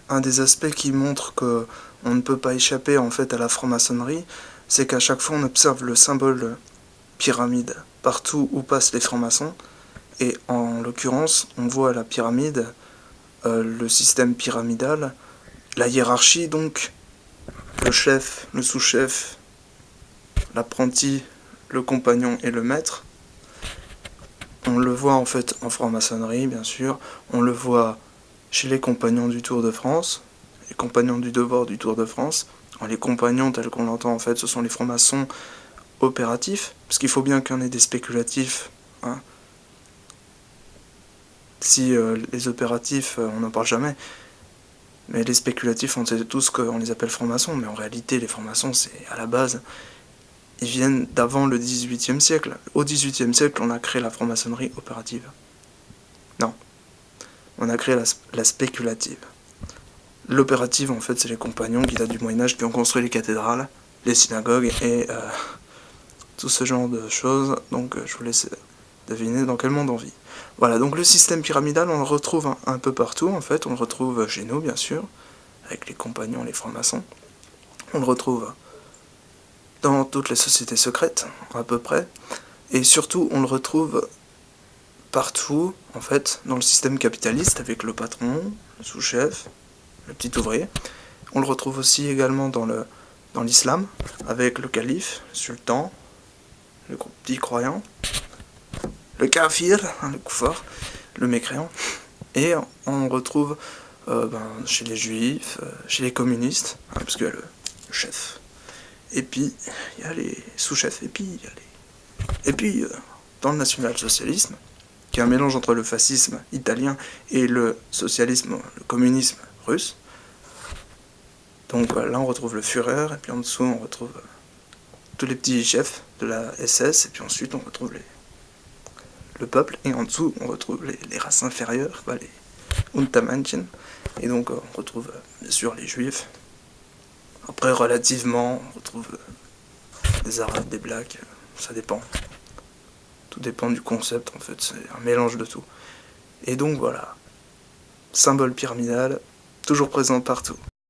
un des aspects qui montre que on ne peut pas échapper en fait à la franc-maçonnerie, c'est qu'à chaque fois on observe le symbole pyramide partout où passent les francs-maçons, et en l'occurrence on voit la pyramide, le système pyramidal, la hiérarchie donc, le chef, le sous-chef, l'apprenti, le compagnon et le maître. On le voit en fait en franc-maçonnerie bien sûr, on le voit chez les compagnons du Tour de France, les compagnons du devoir du Tour de France. Les compagnons tels qu'on l'entend en fait, ce sont les francs-maçons opératifs, parce qu'il faut bien qu'il y en ait des spéculatifs, hein. Si les opératifs, on n'en parle jamais, mais les spéculatifs, on sait tous qu'on les appelle francs-maçons, mais en réalité les francs-maçons, c'est à la base, ils viennent d'avant le XVIIIe siècle. Au XVIIIe siècle, on a créé la franc-maçonnerie opérative. Non, on a créé la spéculative. L'opérative, en fait, c'est les compagnons qui datent du Moyen-Âge qui ont construit les cathédrales, les synagogues et tout ce genre de choses. Donc je vous laisse deviner dans quel monde on vit. Voilà, donc le système pyramidal, on le retrouve un peu partout, en fait. On le retrouve chez nous, bien sûr, avec les compagnons, les francs-maçons. On le retrouve dans toutes les sociétés secrètes, à peu près. Et surtout, on le retrouve partout, en fait, dans le système capitaliste, avec le patron, le sous-chef, le petit ouvrier. On le retrouve aussi également dans l'islam, avec le calife, le sultan, le petit croyant, le kafir, le koufar, le mécréant. Et on retrouve chez les juifs, chez les communistes, parce qu'il y a le chef. Et puis, il y a les sous-chefs. Et puis, dans le national-socialisme, qui est un mélange entre le fascisme italien et le socialisme, le communisme russe. Donc là, on retrouve le Führer, et puis en dessous, on retrouve tous les petits chefs de la SS, et puis ensuite, on retrouve le peuple, et en dessous, on retrouve les races inférieures, les Untermenschen, et donc on retrouve bien sûr les juifs. Après, relativement, on retrouve des arabes, des blacks, ça dépend. Tout dépend du concept, en fait, c'est un mélange de tout. Et donc voilà, symbole pyramidal, toujours présent partout.